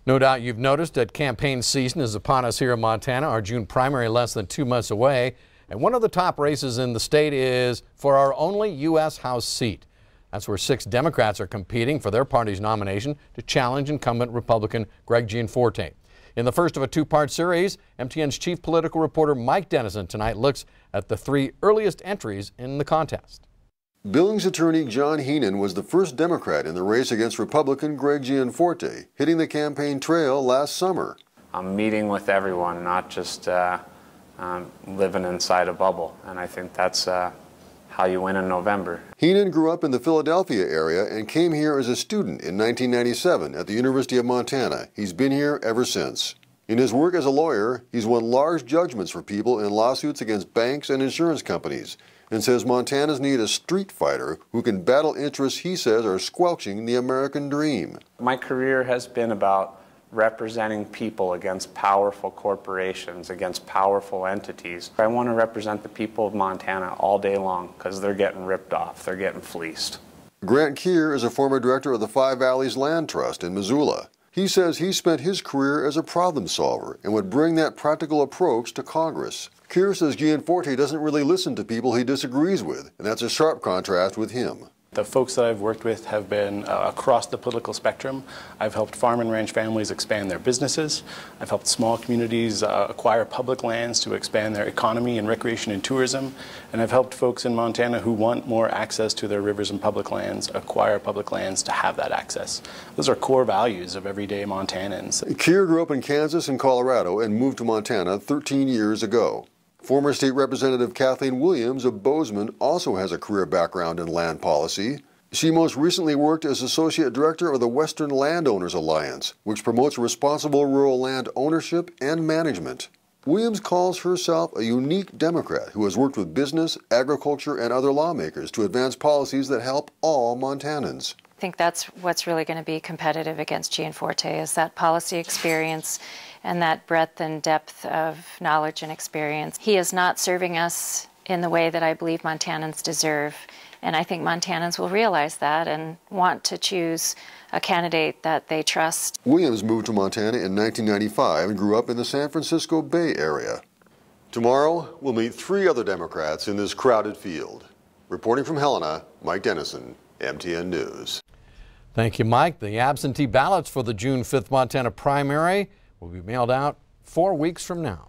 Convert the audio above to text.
No doubt you've noticed that campaign season is upon us here in Montana. Our June primary less than 2 months away. And one of the top races in the state is for our only U.S. House seat. That's where 6 Democrats are competing for their party's nomination to challenge incumbent Republican Greg Gianforte. In the first of a 2-part series, MTN's chief political reporter Mike Dennison tonight looks at the 3 earliest entries in the contest. Billings attorney John Heenan was the first Democrat in the race against Republican Greg Gianforte, hitting the campaign trail last summer. I'm meeting with everyone, not just living inside a bubble, and I think that's how you win in November. Heenan grew up in the Philadelphia area and came here as a student in 1997 at the University of Montana. He's been here ever since. In his work as a lawyer, he's won large judgments for people in lawsuits against banks and insurance companies, and says Montanans need a street fighter who can battle interests he says are squelching the American dream. My career has been about representing people against powerful corporations, against powerful entities. I want to represent the people of Montana all day long because they're getting ripped off, they're getting fleeced. Grant Keir is a former director of the Five Valleys Land Trust in Missoula. He says he spent his career as a problem solver and would bring that practical approach to Congress. Keir says Gianforte doesn't really listen to people he disagrees with, and that's a sharp contrast with him. The folks that I've worked with have been across the political spectrum. I've helped farm and ranch families expand their businesses. I've helped small communities acquire public lands to expand their economy and recreation and tourism. And I've helped folks in Montana who want more access to their rivers and public lands acquire public lands to have that access. Those are core values of everyday Montanans. Keir grew up in Kansas and Colorado and moved to Montana 13 years ago. Former State Representative Kathleen Williams of Bozeman also has a career background in land policy. She most recently worked as Associate Director of the Western Landowners Alliance, which promotes responsible rural land ownership and management. Williams calls herself a unique Democrat who has worked with business, agriculture, and other lawmakers to advance policies that help all Montanans. I think that's what's really going to be competitive against Gianforte, is that policy experience and that breadth and depth of knowledge and experience. He is not serving us in the way that I believe Montanans deserve, and I think Montanans will realize that and want to choose a candidate that they trust. Williams moved to Montana in 1995 and grew up in the San Francisco Bay Area. Tomorrow, we'll meet 3 other Democrats in this crowded field. Reporting from Helena, Mike Dennison, MTN News. Thank you, Mike. The absentee ballots for the June 5th Montana primary will be mailed out 4 weeks from now.